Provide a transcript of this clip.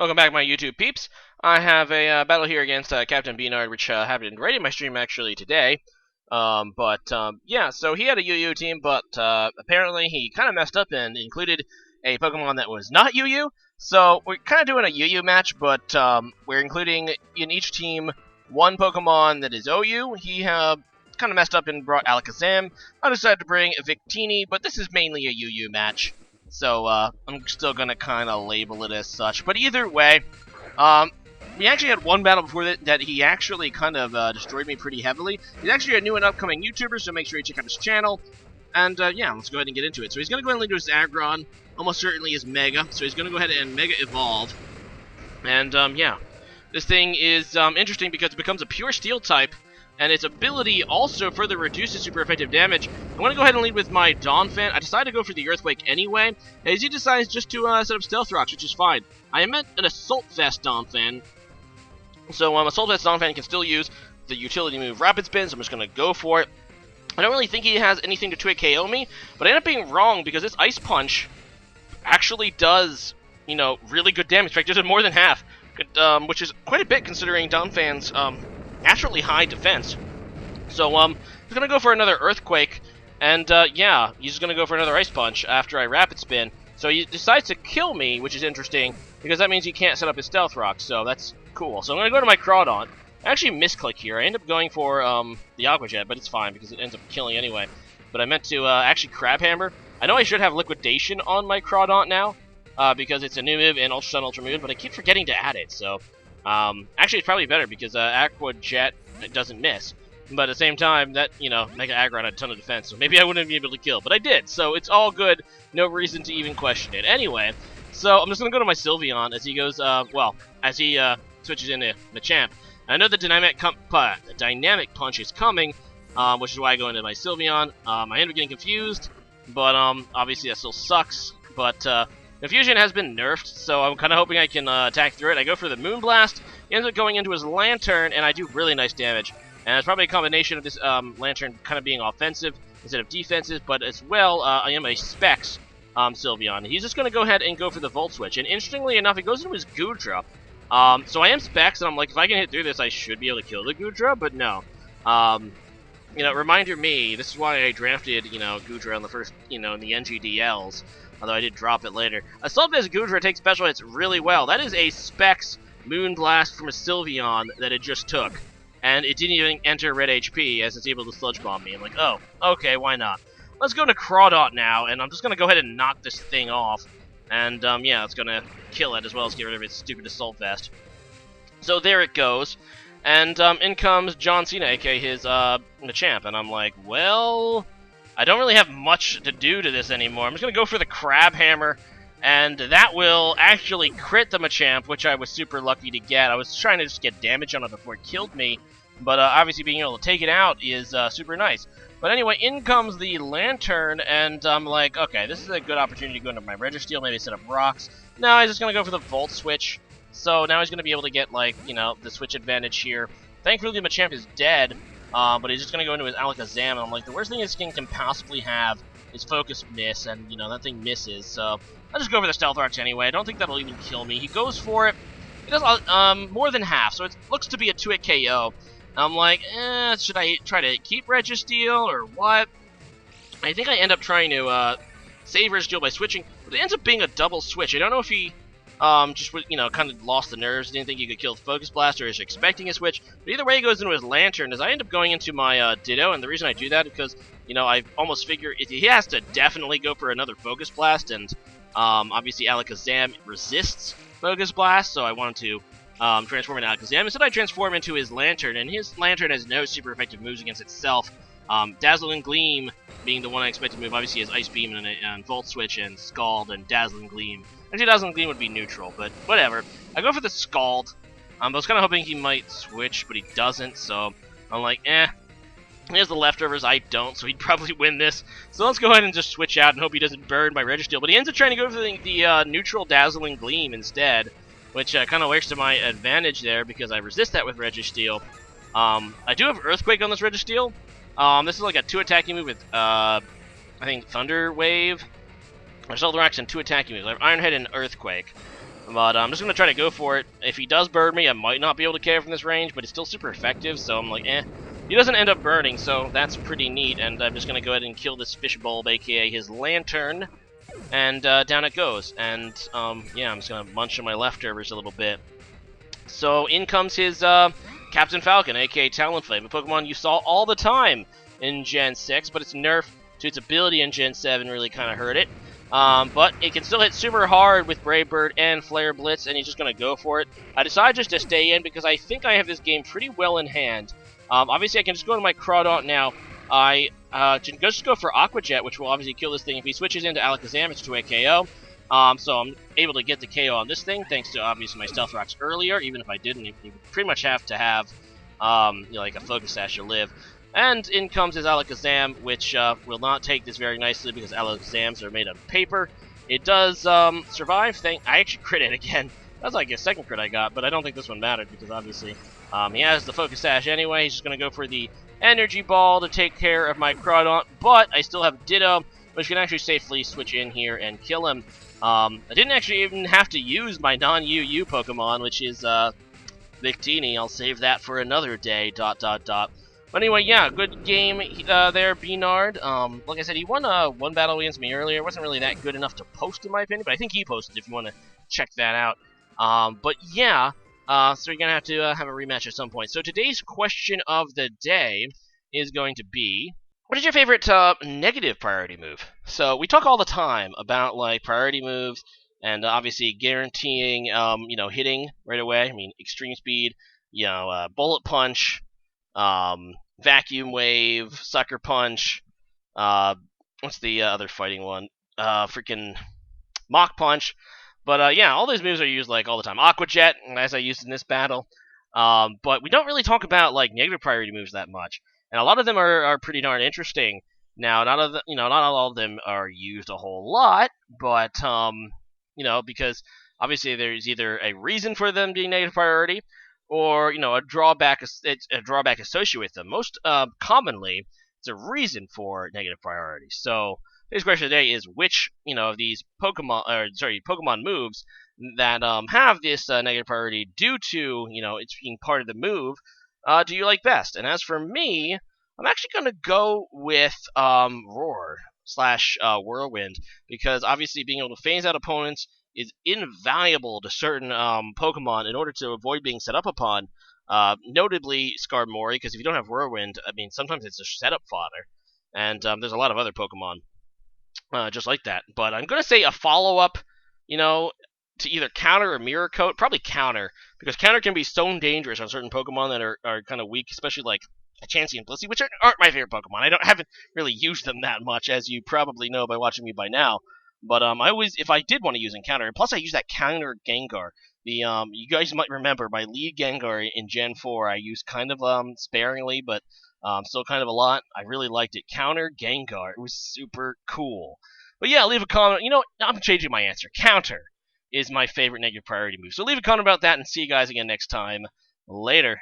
Welcome back, my YouTube peeps. I have a battle here against Captain B-Nard, which happened right in my stream actually today. Yeah, so he had a UU team, but apparently he kind of messed up and included a Pokemon that was not UU. So we're kind of doing a UU match, but we're including in each team one Pokemon that is OU. He kind of messed up and brought Alakazam. I decided to bring Victini, but this is mainly a UU match. So, I'm still gonna kind of label it as such. But either way, we actually had one battle before that he actually kind of destroyed me pretty heavily. He's actually a new and upcoming YouTuber, so make sure you check out his channel. And, yeah, let's go ahead and get into it. So he's gonna go ahead and lead to his Aggron, almost certainly his Mega. So he's gonna go ahead and Mega Evolve. And, yeah, this thing is interesting because it becomes a pure Steel type, and its ability also further reduces super effective damage. I'm going to go ahead and lead with my Donphan. I decided to go for the Earthquake anyway, as he decides just to set up Stealth Rocks, which is fine. I meant an Assault Vest Donphan. So Assault Vest Donphan can still use the utility move Rapid Spin, so I'm just going to go for it. I don't really think he has anything to Twig KO me, but I end up being wrong because this Ice Punch actually does, you know, really good damage. In fact, it did more than half, which is quite a bit considering Donphan's naturally high defense. So, he's gonna go for another Earthquake, and, yeah, he's gonna go for another Ice Punch after I Rapid Spin. So he decides to kill me, which is interesting, because that means he can't set up his Stealth Rock, so that's cool. So I'm gonna go to my Crawdaunt. I actually misclick here. I end up going for, the Aqua Jet, but it's fine, because it ends up killing anyway. But I meant to, actually Crab Hammer. I know I should have Liquidation on my Crawdaunt now, because it's a new move and Ultra Sun, Ultra Moon, but I keep forgetting to add it, so... actually, it's probably better because Aqua Jet doesn't miss. But at the same time, that, you know, Mega Aggron had a ton of defense, so maybe I wouldn't be able to kill. But I did, so it's all good. No reason to even question it. Anyway, so I'm just going to go to my Sylveon as he goes, as he switches into Machamp. I know the Dynamic Punch is coming, which is why I go into my Sylveon. I end up getting confused, but obviously that still sucks. But Confusion has been nerfed, so I'm kind of hoping I can attack through it. I go for the Moonblast, he ends up going into his Lantern, and I do really nice damage. And it's probably a combination of this Lantern kind of being offensive instead of defensive, but as well, I am a Specs Sylveon. He's just going to go ahead and go for the Volt Switch, and interestingly enough, he goes into his Goodra. So I am Specs, and I'm like, if I can hit through this, I should be able to kill the Goodra, but no. You know, reminder me, this is why I drafted, you know, Goodra on the first, you know, in the NGDLs. Although I did drop it later. Assault Vest Goodra takes special hits really well. That is a Specs Moonblast from a Sylveon that it just took. And it didn't even enter red HP as it's able to Sludge Bomb me. I'm like, oh, okay, why not? Let's go to Crawdaunt now, and I'm just going to go ahead and knock this thing off. And, yeah, it's going to kill it as well as get rid of its stupid Assault Vest. So there it goes. And in comes John Cena, aka his Machamp. And I'm like, well... I don't really have much to do to this anymore. I'm just going to go for the Crab Hammer, and that will actually crit the Machamp, which I was super lucky to get. I was trying to just get damage on it before it killed me, but obviously being able to take it out is super nice. But anyway, in comes the Lantern, and I'm like, okay, this is a good opportunity to go into my Registeel, maybe set up rocks. No, he's just going to go for the Volt Switch, so now he's going to be able to get, like, you know, the Switch advantage here. Thankfully, the Machamp is dead. But he's just going to go into his Alakazam, and I'm like, the worst thing this thing can possibly have is Focus Miss, and, you know, that thing misses, so I'll just go for the Stealth Rocks anyway. I don't think that'll even kill me. He goes for it. He does more than half, so it looks to be a 2-hit KO. I'm like, should I try to keep Registeel, or what? I think I end up trying to save Registeel by switching, but it ends up being a double switch. I don't know if he... just, you know, kind of lost the nerves, didn't think he could kill the Focus Blast, or is expecting a switch. But either way, he goes into his Lantern, as I end up going into my Ditto, and the reason I do that is because, you know, I almost figure he has to definitely go for another Focus Blast, and obviously Alakazam resists Focus Blast, so I wanted to transform into Alakazam. Instead, I transform into his Lantern, and his Lantern has no super effective moves against itself. Dazzling Gleam being the one I expected to move. Obviously, he has Ice Beam and Volt Switch and Scald and Dazzling Gleam. Actually, Dazzling Gleam would be neutral, but whatever. I go for the Scald. I was kind of hoping he might switch, but he doesn't, so I'm like, He has the leftovers, I don't, so he'd probably win this. So let's go ahead and just switch out and hope he doesn't burn my Registeel. But he ends up trying to go for the neutral Dazzling Gleam instead, which kind of works to my advantage there because I resist that with Registeel. I do have Earthquake on this Registeel. This is like a 2-attacking move with, I think, Thunder Wave. Or Stealth Rocks and 2 attacking moves. I have Iron Head and Earthquake. But I'm just going to try to go for it. If he does burn me, I might not be able to KO from this range, but it's still super effective, so I'm like, eh. He doesn't end up burning, so that's pretty neat, and I'm just going to go ahead and kill this fishbulb, aka his lantern, and down it goes. And, yeah, I'm just going to munch on my leftovers a little bit. So in comes his Captain Falcon, aka Talonflame, a Pokemon you saw all the time in Gen 6, but its nerf to its ability in Gen 7 really kind of hurt it. But it can still hit super hard with Brave Bird and Flare Blitz, and he's just going to go for it. I decided just to stay in because I think I have this game pretty well in hand. Obviously, I can just go to my Crawdaunt now. I can just go for Aqua Jet, which will obviously kill this thing. If he switches into Alakazam, it's to a KO. So I'm able to get the KO on this thing, thanks to obviously my Stealth Rocks earlier. Even if I didn't, you pretty much have to have like a Focus Sash to live. And in comes his Alakazam, which will not take this very nicely because Alakazams are made of paper. It does survive. I actually crit it again. That's like a second crit I got, but I don't think this one mattered because obviously he has the Focus Sash anyway. He's just going to go for the Energy Ball to take care of my Crawdaunt, but I still have Ditto, which can actually safely switch in here and kill him. I didn't actually even have to use my non-UU Pokemon, which is Victini. I'll save that for another day, ... But anyway, yeah, good game there, B-Nard. Like I said, he won one battle against me earlier. It wasn't really that good enough to post, in my opinion, but I think he posted if you want to check that out. But yeah, so you're going to have a rematch at some point. So today's question of the day is going to be, what is your favorite negative priority move? So we talk all the time about like priority moves and obviously guaranteeing, hitting right away. I mean, Extreme Speed, Bullet Punch, Vacuum Wave, Sucker Punch, what's the other fighting one? Freaking Mach Punch. But yeah, all those moves are used like all the time. Aqua Jet, as I used in this battle. But we don't really talk about like negative priority moves that much, and a lot of them are pretty darn interesting. Now, not all of them are used a whole lot, but because obviously there's either a reason for them being negative priority, or a drawback associated with them. Most commonly, it's a reason for negative priority. So today's question today is which of these Pokemon moves that have this negative priority due to it's being part of the move do you like best? And as for me, I'm actually going to go with Roar / Whirlwind, because obviously being able to phase out opponents is invaluable to certain Pokemon in order to avoid being set up upon. Notably Skarmory, because if you don't have Whirlwind, I mean, sometimes it's a setup fodder. And there's a lot of other Pokemon just like that. But I'm going to say a follow-up, to either Counter or Mirror Coat. Probably Counter, because Counter can be so dangerous on certain Pokemon that are kind of weak, especially like a Chansey and Blissey, which aren't my favorite Pokemon. I haven't really used them that much, as you probably know by watching me by now. But I always, if I did want to use Encounter, and plus I use that Counter Gengar. You guys might remember my lead Gengar in Gen 4. I used kind of sparingly, but still kind of a lot. I really liked it. Counter Gengar. It was super cool. But yeah, leave a comment. I'm changing my answer. Counter is my favorite negative priority move. So leave a comment about that, and see you guys again next time. Later.